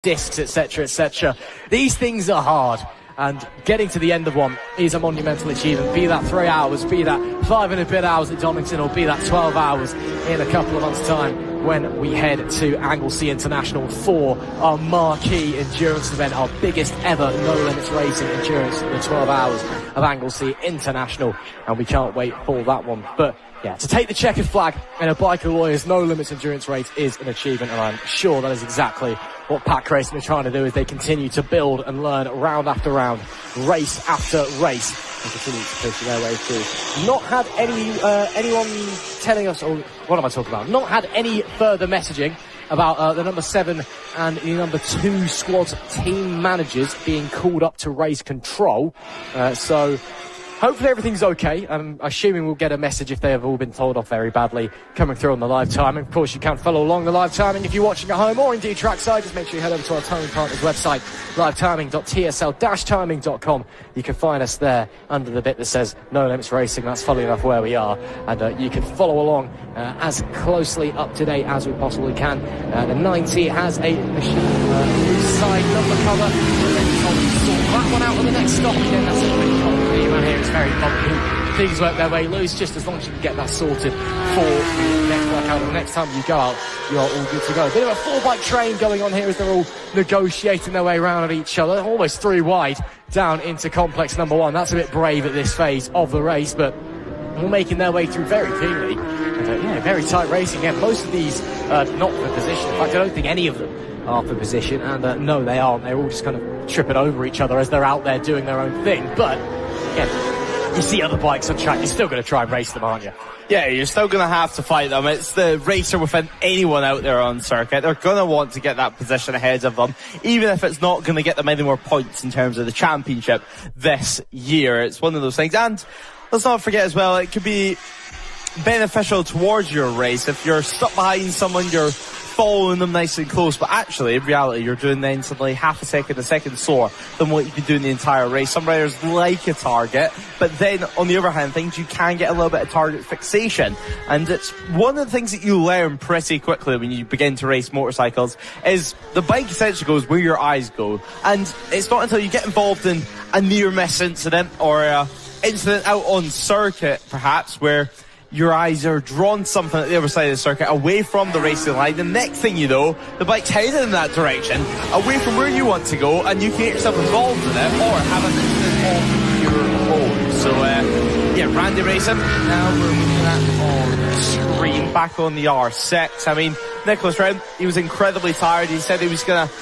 discs, etc., etc. These things are hard, and getting to the end of one is a monumental achievement, be that 3 hours, be that 5 and a bit hours at Donington, or be that 12 hours in a couple of months' time when we head to Anglesey International for our marquee endurance event, our biggest ever No Limits Racing endurance, the 12 hours of Anglesey International, and we can't wait for that one. But yeah, to take the checkered flag in a Biker Lawyers No Limits endurance race is an achievement, and I'm sure that is exactly what Pack Racing are trying to do as they continue to build and learn round after round, race after race, and continue to push their way through. Not had anyone telling us, or what am I talking about? Not had any further messaging about the number 7 and the number 2 squad team managers being called up to race control. So hopefully everything's okay. I'm assuming we'll get a message if they have all been told off very badly coming through on the live timing. Of course, you can follow along the live timing if you're watching at home or indeed trackside. Just make sure you head over to our timing partners website, livetiming.tsl-timing.com. You can find us there under the bit that says No Limits Racing. That's funny enough where we are. And you can follow along as closely up to date as we possibly can. The 90 has a side number cover. That one out on the next stop again. That's a pretty common theme out here. It's very bumpy. Things work their way loose just as long as you can get that sorted for the next workout. The next time you go out, you're all good to go. A bit of a 4-bike train going on here as they're all negotiating their way around at each other. Almost 3 wide down into complex number 1. That's a bit brave at this phase of the race, but all making their way through very cleanly. And, yeah, very tight racing. Again, most of these not for position. In fact, I don't think any of them are for position, and no, they aren't. They're all just kind of tripping over each other as they're out there doing their own thing. But again, you see other bikes on track, you're still going to try and race them, aren't you? Yeah, you're still going to have to fight them. It's the racer within anyone out there on circuit. They're going to want to get that position ahead of them, even if it's not going to get them any more points in terms of the championship this year. It's one of those things. And let's not forget as well, it could be beneficial towards your race. If you're stuck behind someone, you're following them nice and close, but actually in reality you're doing then suddenly half a second slower than what you've been doing the entire race. Some riders like a target, but then on the other hand things, you can get a little bit of target fixation, and it's one of the things that you learn pretty quickly when you begin to race motorcycles is the bike essentially goes where your eyes go, and it's not until you get involved in a near miss incident or a incident out on circuit perhaps where your eyes are drawn something at the other side of the circuit away from the racing line. The next thing you know, the bike's headed in that direction, away from where you want to go, and you can get yourself involved in it or have an incident of your own. So, yeah, Randy Racing, now we're looking at on screen, back on the R6. I mean, Nicholas Round, he was incredibly tired. He said he was going to